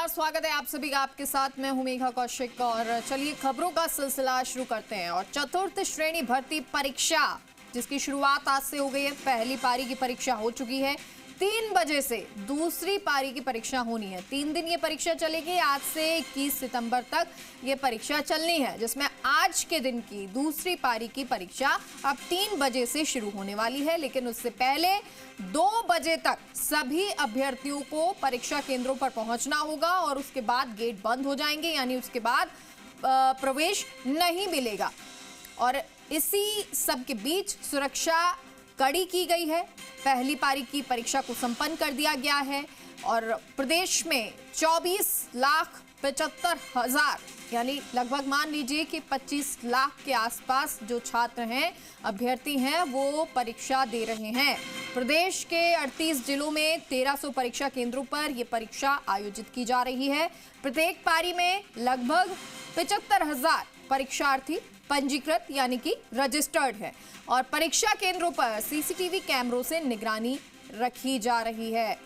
नमस्कार, स्वागत है आप सभी का। आपके साथ मैं हूं मेघा कौशिक और चलिए खबरों का सिलसिला शुरू करते हैं। और चतुर्थ श्रेणी भर्ती परीक्षा जिसकी शुरुआत आज से हो गई है, पहली पारी की परीक्षा हो चुकी है। 3 बजे से दूसरी पारी की परीक्षा होनी है। 3 दिन ये परीक्षा चलेगी। आज से 21 सितंबर तक ये परीक्षा चलनी है, जिसमें आज के दिन की दूसरी पारी की परीक्षा अब 3 बजे से शुरू होने वाली है। लेकिन उससे पहले 2 बजे तक सभी अभ्यर्थियों को परीक्षा केंद्रों पर पहुंचना होगा और उसके बाद गेट बंद हो जाएंगे, यानी उसके बाद प्रवेश नहीं मिलेगा। और इसी सब के बीच सुरक्षा कड़ी की गई है। पहली पारी की परीक्षा को संपन्न कर दिया गया है और प्रदेश में 24,75,000 यानी लगभग मान लीजिए कि 25 लाख के आसपास जो छात्र हैं, अभ्यर्थी हैं, वो परीक्षा दे रहे हैं। प्रदेश के 38 जिलों में 1300 परीक्षा केंद्रों पर यह परीक्षा आयोजित की जा रही है। प्रत्येक पारी में लगभग 75,000 परीक्षार्थी पंजीकृत यानी कि रजिस्टर्ड है और परीक्षा केंद्रों पर सीसीटीवी कैमरों से निगरानी रखी जा रही है।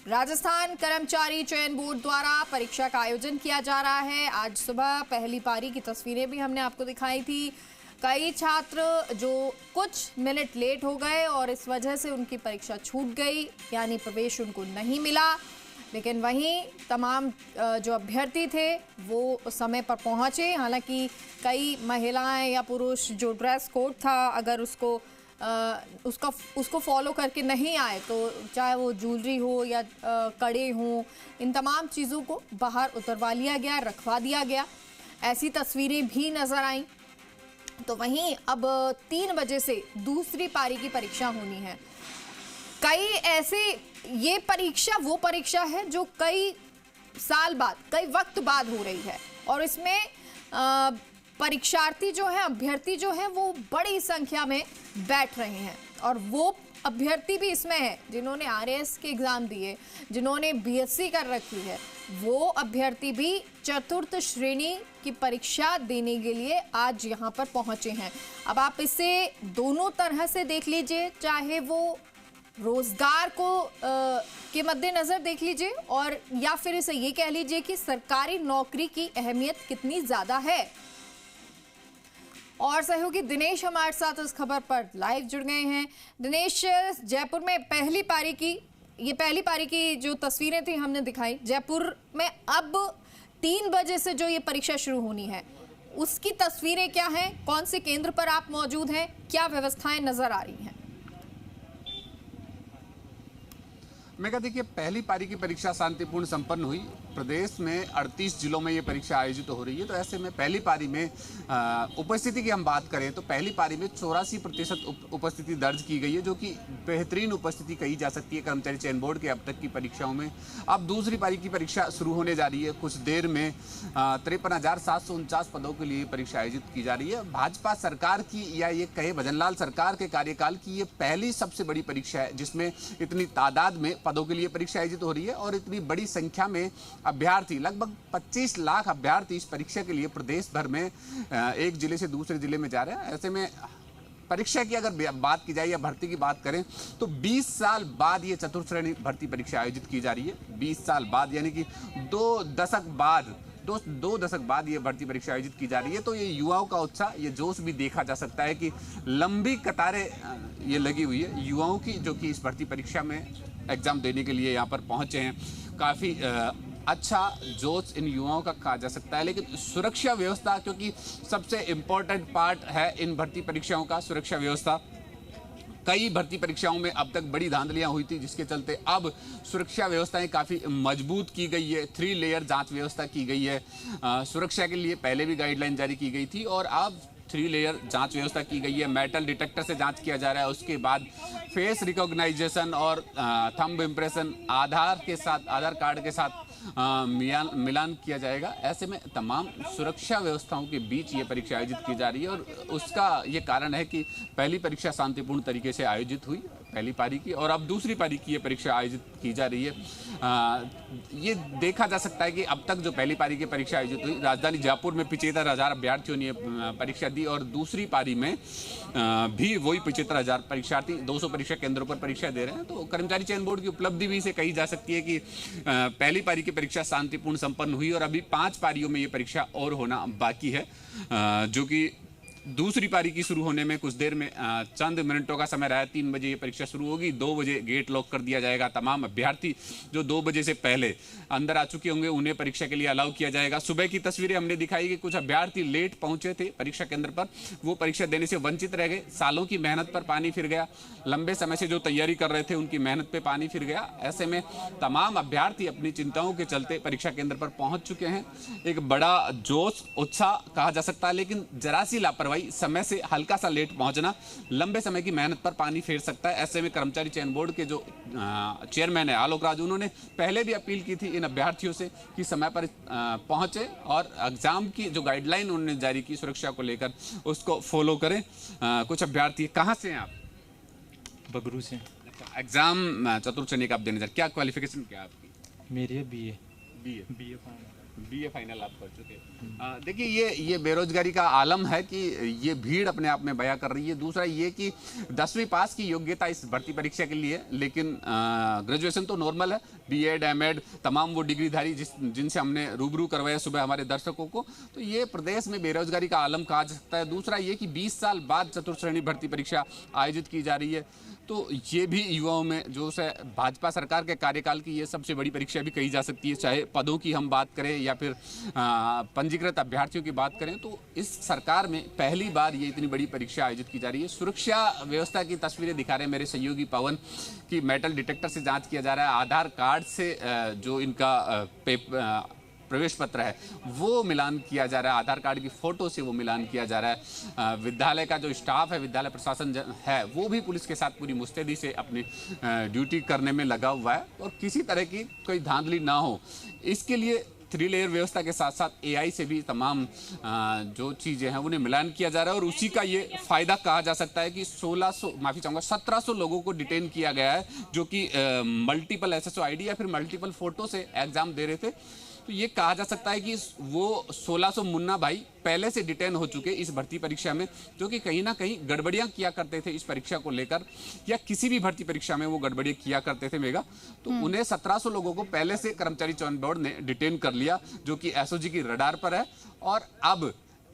राजस्थान कर्मचारी चयन बोर्ड द्वारा परीक्षा का आयोजन किया जा रहा है। आज सुबह पहली पारी की तस्वीरें भी हमने आपको दिखाई थी। कई छात्र जो कुछ मिनट लेट हो गए और इस वजह से उनकी परीक्षा छूट गई, यानी प्रवेश उनको नहीं मिला। लेकिन वहीं तमाम जो अभ्यर्थी थे वो समय पर पहुंचे। हालांकि कई महिलाएं या पुरुष जो ड्रेस कोड था, अगर उसको फॉलो करके नहीं आए तो चाहे वो ज्वेलरी हो या कड़े हों, इन तमाम चीज़ों को बाहर उतरवा लिया गया, रखवा दिया गया। ऐसी तस्वीरें भी नज़र आईं। तो वहीं अब 3 बजे से दूसरी पारी की परीक्षा होनी है। कई ऐसे ये परीक्षा वो परीक्षा है जो कई साल बाद, कई वक्त बाद हो रही है और इसमें परीक्षार्थी जो है, अभ्यर्थी जो है, वो बड़ी संख्या में बैठ रहे हैं। और वो अभ्यर्थी भी इसमें है जिन्होंने आरएएस के एग्ज़ाम दिए, जिन्होंने बीएससी कर रखी है, वो अभ्यर्थी भी चतुर्थ श्रेणी की परीक्षा देने के लिए आज यहाँ पर पहुँचे हैं। अब आप इसे दोनों तरह से देख लीजिए, चाहे वो रोजगार को के मद्देनजर देख लीजिए और या फिर इसे ये कह लीजिए कि सरकारी नौकरी की अहमियत कितनी ज्यादा है। और सहयोगी दिनेश हमारे साथ इस खबर पर लाइव जुड़ गए हैं। दिनेश, जयपुर में पहली पारी की जो तस्वीरें थी हमने दिखाई, जयपुर में अब 3 बजे से जो ये परीक्षा शुरू होनी है, उसकी तस्वीरें क्या हैं? कौन से केंद्र पर आप मौजूद हैं? क्या व्यवस्थाएं नजर आ रही हैं? मैं कहती कि पहली पारी की परीक्षा शांतिपूर्ण संपन्न हुई। प्रदेश में 38 जिलों में ये परीक्षा आयोजित हो रही है। तो ऐसे में पहली पारी में उपस्थिति की हम बात करें तो पहली पारी में 84% उपस्थिति दर्ज की गई है, जो कि बेहतरीन उपस्थिति कही जा सकती है कर्मचारी चयन बोर्ड के अब तक की परीक्षाओं में। अब दूसरी पारी की परीक्षा शुरू होने जा रही है। कुछ देर में 53,749 पदों के लिए परीक्षा आयोजित की जा रही है। भाजपा सरकार की, या ये कहे भजनलाल सरकार के कार्यकाल की, ये पहली सबसे बड़ी परीक्षा है जिसमें इतनी तादाद में पदों के लिए परीक्षा आयोजित हो रही है और इतनी बड़ी संख्या में अभ्यर्थी, लगभग 25 लाख अभ्यर्थी इस परीक्षा के लिए प्रदेश भर में एक जिले से दूसरे जिले में जा रहे हैं। ऐसे में परीक्षा की अगर बात की जाए या भर्ती की बात करें तो 20 साल बाद ये चतुर्थ श्रेणी भर्ती परीक्षा आयोजित की जा रही है। 20 साल बाद यानी कि 2 दशक बाद ये भर्ती परीक्षा आयोजित की जा रही है। तो ये युवाओं का उत्साह, ये जोश भी देखा जा सकता है कि लंबी कतारें ये लगी हुई है युवाओं की, जो कि इस भर्ती परीक्षा में एग्जाम देने के लिए यहाँ पर पहुँचे हैं। काफ़ी अच्छा जोश इन युवाओं का कहा जा सकता है। लेकिन सुरक्षा व्यवस्था, क्योंकि सबसे इम्पोर्टेंट पार्ट है इन भर्ती परीक्षाओं का सुरक्षा व्यवस्था। कई भर्ती परीक्षाओं में अब तक बड़ी धांधलियां हुई थी, जिसके चलते अब सुरक्षा व्यवस्थाएं काफ़ी मजबूत की गई है। 3 लेयर जांच व्यवस्था की गई है। सुरक्षा के लिए पहले भी गाइडलाइन जारी की गई थी और अब 3 लेयर जांच व्यवस्था की गई है। मेटल डिटेक्टर से जांच किया जा रहा है, उसके बाद फेस रिकॉग्नाइजेशन और थंब इम्प्रेशन आधार कार्ड के साथ मिलान किया जाएगा। ऐसे में तमाम सुरक्षा व्यवस्थाओं के बीच ये परीक्षा आयोजित की जा रही है और उसका ये कारण है कि पहली परीक्षा शांतिपूर्ण तरीके से आयोजित हुई। पहली पारी की, और अब दूसरी पारी की ये परीक्षा आयोजित की जा रही है। ये देखा जा सकता है कि अब तक जो पहली पारी की परीक्षा आयोजित हुई, राजधानी जयपुर में 75,000 अभ्यर्थियों ने परीक्षा दी, और दूसरी पारी में भी वही 75,000 परीक्षार्थी 200 परीक्षा केंद्रों पर परीक्षा दे रहे हैं। तो कर्मचारी चयन बोर्ड की उपलब्धि भी इसे कही जा सकती है कि पहली पारी की परीक्षा शांतिपूर्ण संपन्न हुई, और अभी 5 पारियों में ये परीक्षा और होना बाकी है, जो कि दूसरी पारी की शुरू होने में कुछ देर में चंद मिनटों का समय रहा है। 3 बजे ये परीक्षा शुरू होगी, 2 बजे गेट लॉक कर दिया जाएगा। तमाम अभ्यर्थी जो 2 बजे से पहले अंदर आ चुके होंगे उन्हें परीक्षा के लिए अलाउ किया जाएगा। सुबह की तस्वीरें हमने दिखाई कि कुछ अभ्यर्थी लेट पहुंचे थे परीक्षा केंद्र पर, वो परीक्षा देने से वंचित रह गए। सालों की मेहनत पर पानी फिर गया, लंबे समय से जो तैयारी कर रहे थे उनकी मेहनत पे पानी फिर गया। ऐसे में तमाम अभ्यर्थी अपनी चिंताओं के चलते परीक्षा केंद्र पर पहुंच चुके हैं। एक बड़ा जोश उत्साह कहा जा सकता है, लेकिन जरा सी लापरवाही, समय से हल्का सा लेट पहुंचना लंबे समय की मेहनत पर पानी फेर सकता है। ऐसे में कर्मचारी चयन बोर्ड के जो चेयरमैन है आलोक राज, उन्होंने पहले भी अपील की थी इन अभ्यर्थियों से कि समय पर पहुंचे और एग्जाम की जो गाइडलाइन उन्होंने जारी की सुरक्षा को लेकर उसको फॉलो करें। कुछ अभ्यर्थी, कहाँ से हैं आप? बगरू से। एग्जाम चतुर्थ श्रेणी का आप देने जा रहे, क्या क्वालिफिकेशन क्या आपकी? मेरी है बीए फाइनल आप कर चुके हैं। देखिए ये बेरोजगारी का आलम है कि ये भीड़ अपने आप में बयां कर रही है। दूसरा ये कि 10वीं पास की योग्यता इस भर्ती परीक्षा के लिए, लेकिन ग्रेजुएशन तो नॉर्मल है, बीएड एमएड तमाम वो डिग्रीधारी जिनसे हमने रूबरू करवाया सुबह हमारे दर्शकों को। तो ये प्रदेश में बेरोजगारी का आलम कहा जा सकता है। दूसरा ये कि 20 साल बाद चतुर्थ श्रेणी भर्ती परीक्षा आयोजित की जा रही है, तो ये भी युवाओं में जो है भाजपा सरकार के कार्यकाल की ये सबसे बड़ी परीक्षा भी कही जा सकती है। चाहे पदों की हम बात करें या फिर पंजीकृत अभ्यर्थियों की बात करें, तो इस सरकार में पहली बार ये इतनी बड़ी परीक्षा आयोजित की जा रही है। सुरक्षा व्यवस्था की तस्वीरें दिखा रहे हैं मेरे सहयोगी पवन की मेटल डिटेक्टर से जांच किया जा रहा है, आधार कार्ड से जो इनका प्रवेश पत्र है वो मिलान किया जा रहा है, आधार कार्ड की फोटो से वो मिलान किया जा रहा है। विद्यालय का जो स्टाफ है, विद्यालय प्रशासन है, वो भी पुलिस के साथ पूरी मुस्तैदी से अपनी ड्यूटी करने में लगा हुआ है, और किसी तरह की कोई धांधली ना हो इसके लिए 3 लेयर व्यवस्था के साथ साथ एआई से भी तमाम जो चीज़ें हैं उन्हें मिलान किया जा रहा है। और उसी का ये फायदा कहा जा सकता है कि 1700 लोगों को डिटेन किया गया है, जो कि मल्टीपल SSO ID या फिर मल्टीपल फोटो से एग्जाम दे रहे थे। तो ये कहा जा सकता है कि वो 1600 मुन्ना भाई पहले से डिटेन हो चुके इस भर्ती परीक्षा में, जो कि कहीं ना कहीं गड़बड़ियां किया करते थे इस परीक्षा को लेकर, या किसी भी भर्ती परीक्षा में वो गड़बड़ियां किया करते थे मेगा। तो उन्हें 1700 लोगों को पहले से कर्मचारी चयन बोर्ड ने डिटेन कर लिया, जो कि एसओजी की रडार पर है। और अब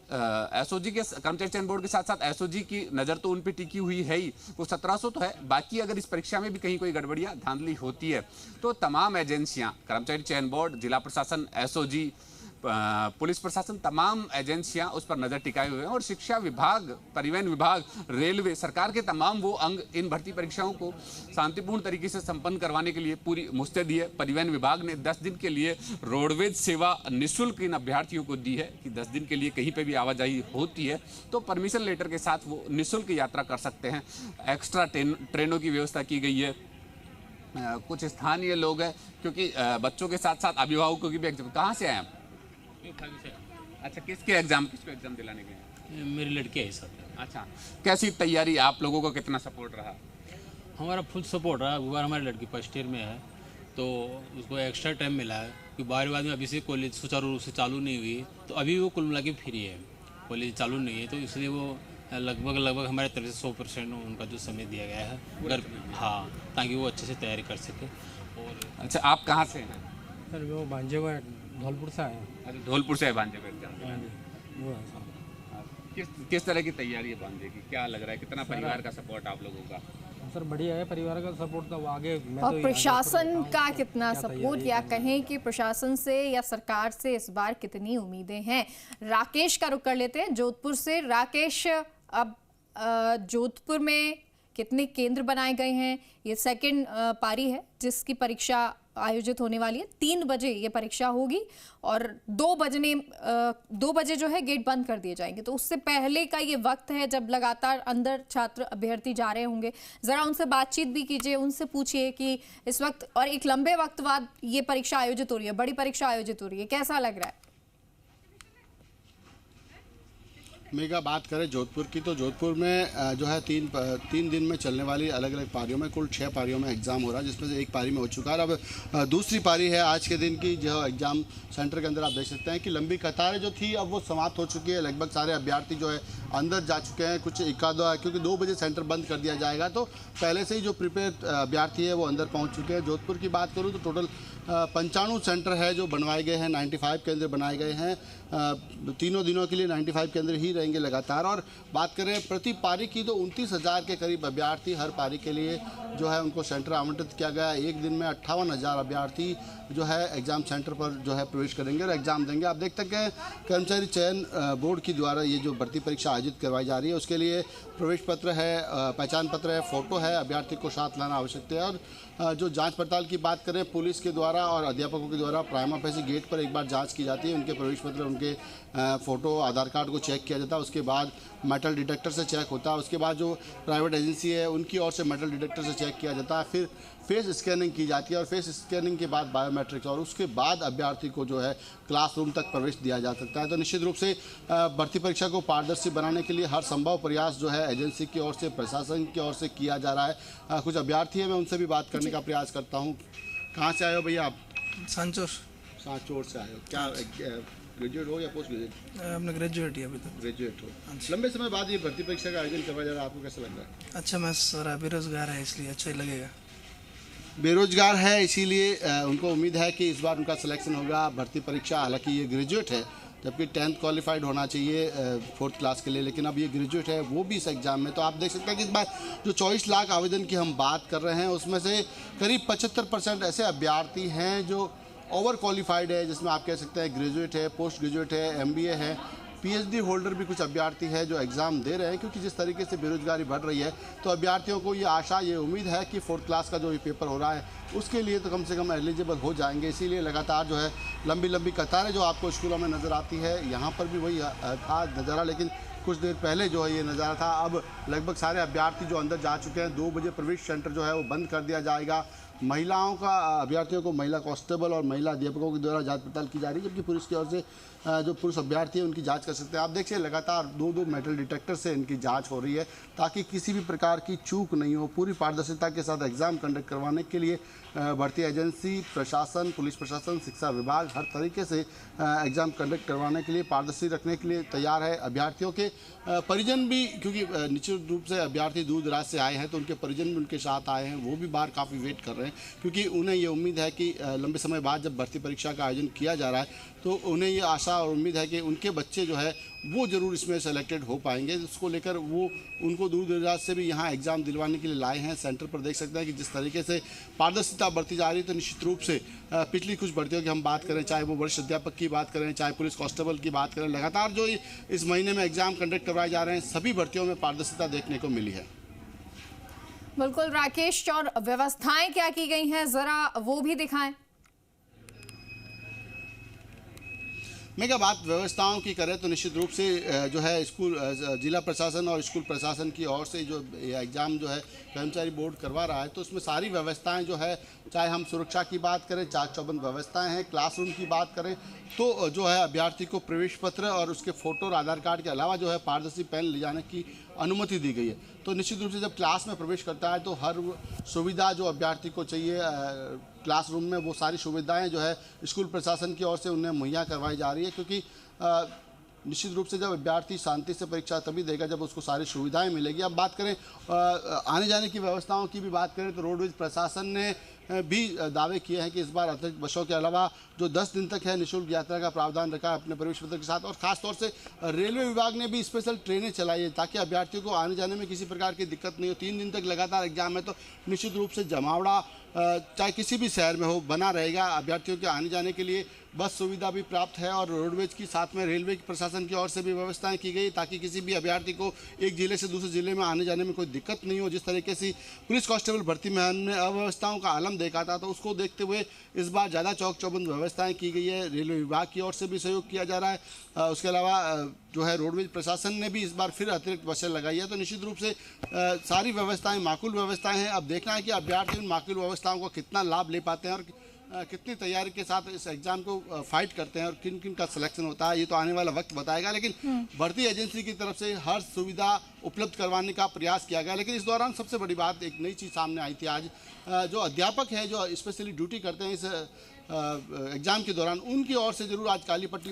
एसओजी के कर्मचारी चयन बोर्ड के साथ साथ एसओजी की नज़र तो उन पे टिकी हुई है ही, वो 1700 तो है, बाकी अगर इस परीक्षा में भी कहीं कोई गड़बड़ियां धांधली होती है तो तमाम एजेंसियां, कर्मचारी चयन बोर्ड, जिला प्रशासन, एसओजी, पुलिस प्रशासन, तमाम एजेंसियां उस पर नजर टिकाए हुए हैं। और शिक्षा विभाग, परिवहन विभाग, रेलवे, सरकार के तमाम वो अंग इन भर्ती परीक्षाओं को शांतिपूर्ण तरीके से संपन्न करवाने के लिए पूरी मुस्तैदी है। परिवहन विभाग ने 10 दिन के लिए रोडवेज सेवा निःशुल्क इन अभ्यर्थियों को दी है कि 10 दिन के लिए कहीं पर भी आवाजाही होती है तो परमिशन लेटर के साथ वो निःशुल्क यात्रा कर सकते हैं। एक्स्ट्रा ट्रेनों की व्यवस्था की गई है। कुछ स्थानीय लोग हैं, क्योंकि बच्चों के साथ साथ अभिभावकों की भी एग्जाम। कहाँ से आए आप? अच्छा, किसको एग्जाम दिलाने गए? मेरी लड़की है सर। अच्छा, कैसी तैयारी, आप लोगों को कितना सपोर्ट रहा? हमारा फुल सपोर्ट रहा। एक बार हमारी लड़की फर्स्ट ईयर में है तो उसको एक्स्ट्रा टाइम मिला है कि 12वीं बाद में अभी से कॉलेज सुचारू रूप से चालू नहीं हुई, तो अभी वो कुल मिला के फ्री है, कॉलेज चालू नहीं है, तो इसलिए वो लगभग हमारे तरफ से 100% उनका जो समय दिया गया है घर, हाँ, ताकि वो अच्छे से तैयारी कर सके। और अच्छा, आप कहाँ से हैं? सर वो भांजे को धौलपुर से आए हैं। अच्छा, धौलपुर से है बांजे पे। वो है सर। किस तरह की तैयारी है बांजे की, क्या लग रहा है, कितना परिवार का सपोर्ट आप लोगों का? सर बढ़िया है, परिवार का सपोर्ट तो आगे। और प्रशासन का कितना सपोर्ट, या कहें कि प्रशासन से या सरकार से इस बार कितनी उम्मीदें हैं? राकेश का रुख कर लेते हैं जोधपुर से। राकेश, अब जोधपुर में कितने केंद्र बनाए गए हैं? ये सेकंड पारी है जिसकी परीक्षा आयोजित होने वाली है। 3 बजे ये परीक्षा होगी और 2 बजे जो है गेट बंद कर दिए जाएंगे, तो उससे पहले का ये वक्त है जब लगातार अंदर छात्र अभ्यर्थी जा रहे होंगे। जरा उनसे बातचीत भी कीजिए, उनसे पूछिए कि इस वक्त और एक लंबे वक्त बाद ये परीक्षा आयोजित हो रही है, बड़ी परीक्षा आयोजित हो रही है, कैसा लग रहा है? मेगा बात करें जोधपुर की, तो जोधपुर में जो है तीन दिन में चलने वाली अलग अलग पारियों में कुल 6 पारियों में एग्ज़ाम हो रहा है, जिसमें से एक पारी में हो चुका है। अब दूसरी पारी है आज के दिन की, जो एग्ज़ाम सेंटर के अंदर आप देख सकते हैं कि लंबी कतारें जो थी अब वो समाप्त हो चुकी है। लगभग सारे अभ्यर्थी जो है अंदर जा चुके हैं, कुछ एकाधा, क्योंकि 2 बजे सेंटर बंद कर दिया जाएगा, तो पहले से ही जो प्रिपेयर अभ्यर्थी है वो अंदर पहुँच चुके हैं। जोधपुर की बात करूँ तो टोटल 95 सेंटर है जो बनवाए गए हैं, 95 केंद्र बनाए गए हैं। तीनों दिनों के लिए 95 केंद्र ही रहेंगे लगातार। और बात करें प्रति पारी की तो 29,000 के करीब अभ्यर्थी हर पारी के लिए जो है उनको सेंटर आवंटित किया गया है। एक दिन में 58,000 अभ्यर्थी जो है एग्ज़ाम सेंटर पर जो है प्रवेश करेंगे और एग्ज़ाम देंगे। आप देख सकते हैं कर्मचारी चयन बोर्ड की द्वारा ये जो भर्ती परीक्षा आयोजित करवाई जा रही है उसके लिए प्रवेश पत्र है, पहचान पत्र है, फ़ोटो है, अभ्यर्थी को साथ लाना आवश्यक है। और जो जांच पड़ताल की बात करें पुलिस के द्वारा और अध्यापकों के द्वारा प्राइमा फेसी गेट पर एक बार जांच की जाती है, उनके प्रवेश पत्र, उनके फ़ोटो, आधार कार्ड को चेक किया जाता है। उसके बाद मेटल डिटेक्टर से चेक होता है। उसके बाद जो प्राइवेट एजेंसी है उनकी ओर से मेटल डिटेक्टर से चेक किया जाता है। फिर फेस स्कैनिंग की जाती है और फेस स्कैनिंग के बाद बायोमेट्रिक्स, और उसके बाद अभ्यर्थी को जो है क्लासरूम तक प्रवेश दिया जा सकता है। तो निश्चित रूप से भर्ती परीक्षा को पारदर्शी बनाने के लिए हर संभव प्रयास जो है एजेंसी की ओर से, प्रशासन की ओर से किया जा रहा है। कुछ अभ्यर्थी है, मैं उनसे भी बात करने का प्रयास करता हूँ। कहाँ से आए हो भैया आप? सांचौर से आए हो। क्या ग्रेजुएट हो या पोस्ट ग्रेजुएट? अपना ग्रेजुएट ही अभी तो। ग्रेजुएट हो। लंबे समय बाद ये भर्ती परीक्षा का आयोजन करवाया जा रहा है, आपको कैसा लग रहा है? अच्छा, मैं सारा बेरोजगार है इसलिए अच्छा ही लगेगा। बेरोजगार है इसीलिए उनको उम्मीद है कि इस बार उनका सिलेक्शन होगा। भर्ती परीक्षा, हालांकि ये ग्रेजुएट है, जबकि 10th क्वालिफाइड होना चाहिए 4th क्लास के लिए, लेकिन अब ये ग्रेजुएट है, वो भी इस एग्ज़ाम में। तो आप देख सकते हैं कि इस बार जो 24 लाख आवेदन की हम बात कर रहे हैं उसमें से करीब 75% ऐसे अभ्यर्थी हैं जो ओवर क्वालिफाइड है, जिसमें आप कह सकते हैं ग्रेजुएट है, पोस्ट ग्रेजुएट है, MBA है, PhD होल्डर भी कुछ अभ्यर्थी है जो एग्ज़ाम दे रहे हैं। क्योंकि जिस तरीके से बेरोजगारी बढ़ रही है तो अभ्यर्थियों को ये आशा, ये उम्मीद है कि 4th क्लास का जो ये पेपर हो रहा है उसके लिए तो कम से कम एलिजिबल हो जाएंगे। इसीलिए लगातार जो है लंबी लंबी कतारें जो आपको स्कूलों में नज़र आती है, यहाँ पर भी वही था नज़ारा, लेकिन कुछ देर पहले जो है ये नज़ारा था। अब लगभग सारे अभ्यर्थी जो अंदर जा चुके हैं। 2 बजे प्रवेश सेंटर जो है वो बंद कर दिया जाएगा। महिलाओं का, अभ्यर्थियों को महिला कांस्टेबल और महिला अध्यापकों के द्वारा जांच पड़ताल की जा रही है, जबकि पुलिस की ओर से जो पुरुष अभ्यर्थी है उनकी जांच कर सकते हैं। आप देखिए लगातार 2 मेटल डिटेक्टर से इनकी जांच हो रही है ताकि किसी भी प्रकार की चूक नहीं हो। पूरी पारदर्शिता के साथ एग्ज़ाम कंडक्ट करवाने के लिए भर्ती एजेंसी, प्रशासन, पुलिस प्रशासन, शिक्षा विभाग हर तरीके से एग्ज़ाम कंडक्ट करवाने के लिए, पारदर्शी रखने के लिए तैयार है। अभ्यर्थियों के परिजन भी, क्योंकि निश्चित रूप से अभ्यर्थी दूर दराज से आए हैं तो उनके परिजन भी उनके साथ आए हैं, वो भी बाहर काफ़ी वेट कर रहे हैं, क्योंकि उन्हें ये उम्मीद है कि लंबे समय बाद जब भर्ती परीक्षा का आयोजन किया जा रहा है तो उन्हें ये आशा और उम्मीद है कि उनके बच्चे जो है वो ज़रूर इसमें सेलेक्टेड हो पाएंगे। इसको लेकर वो उनको दूर दराज से भी यहाँ एग्ज़ाम दिलवाने के लिए लाए हैं। सेंटर पर देख सकते हैं कि जिस तरीके से पारदर्शिता बढ़ती जा रही है, तो निश्चित रूप से पिछली कुछ भर्तियों की हम बात करें, चाहे वो वरिष्ठ अध्यापक की बात करें, चाहे पुलिस कांस्टेबल की बात करें, लगातार जो इस महीने में एग्ज़ाम कंडक्ट करवाए जा रहे हैं सभी भर्तियों में पारदर्शिता देखने को मिली है। बिल्कुल राकेश, और व्यवस्थाएं क्या की गई हैं जरा वो भी दिखाएं। मेगा बात व्यवस्थाओं की करें तो निश्चित रूप से जो है स्कूल, जिला प्रशासन और स्कूल प्रशासन की ओर से जो एग्ज़ाम जो है कर्मचारी बोर्ड करवा रहा है, तो उसमें सारी व्यवस्थाएं जो है, चाहे हम सुरक्षा की बात करें, चाक चौबंद व्यवस्थाएं हैं, क्लासरूम की बात करें तो जो है अभ्यर्थी को प्रवेश पत्र और उसके फ़ोटो और आधार कार्ड के अलावा जो है पारदर्शी पेन ले जाने की अनुमति दी गई है। तो निश्चित रूप से जब क्लास में प्रवेश करता है तो हर सुविधा जो अभ्यर्थी को चाहिए क्लासरूम में, वो सारी सुविधाएं जो है स्कूल प्रशासन की ओर से उन्हें मुहैया करवाई जा रही है। क्योंकि निश्चित रूप से जब अभ्यर्थी शांति से परीक्षा तभी देगा जब उसको सारी सुविधाएं मिलेगी। अब बात करें आने जाने की व्यवस्थाओं की भी बात करें तो रोडवेज प्रशासन ने भी दावे किए हैं कि इस बार अतिरिक्त बसों के अलावा जो 10 दिन तक है निःशुल्क यात्रा का प्रावधान रखा है अपने प्रवेश पत्र के साथ। और ख़ासतौर से रेलवे विभाग ने भी स्पेशल ट्रेनें चलाई है ताकि अभ्यर्थियों को आने जाने में किसी प्रकार की दिक्कत नहीं हो। 3 दिन तक लगातार एग्जाम है तो निश्चित रूप से जमावड़ा चाहे किसी भी शहर में हो बना रहेगा। अभ्यर्थियों के आने जाने के लिए बस सुविधा भी प्राप्त है और रोडवेज की साथ में रेलवे की प्रशासन की ओर से भी व्यवस्थाएं की गई ताकि किसी भी अभ्यर्थी को एक जिले से दूसरे जिले में आने जाने में कोई दिक्कत नहीं हो। जिस तरीके से पुलिस कांस्टेबल भर्ती में हमने अव्यवस्थाओं का आलम देखा था तो उसको देखते हुए इस बार ज़्यादा चौक चौबंद व्यवस्थाएं की गई है। रेलवे विभाग की ओर से भी सहयोग किया जा रहा है। उसके अलावा जो है रोडवेज प्रशासन ने भी इस बार फिर अतिरिक्त बसें लगाई है। तो निश्चित रूप से सारी व्यवस्थाएं माकूल व्यवस्थाएं हैं। अब देखना है कि अभ्यर्थी उन माकूल व्यवस्थाओं को कितना लाभ ले पाते हैं और कितनी तैयारी के साथ इस एग्ज़ाम को फाइट करते हैं और किन किन का सिलेक्शन होता है ये तो आने वाला वक्त बताएगा। लेकिन भर्ती एजेंसी की तरफ से हर सुविधा उपलब्ध करवाने का प्रयास किया गया। लेकिन इस दौरान सबसे बड़ी बात, एक नई चीज़ सामने आई थी आज, जो अध्यापक हैं जो स्पेशली ड्यूटी करते हैं इस एग्ज़ाम के दौरान, उनकी ओर से जरूर आज काली पट्टी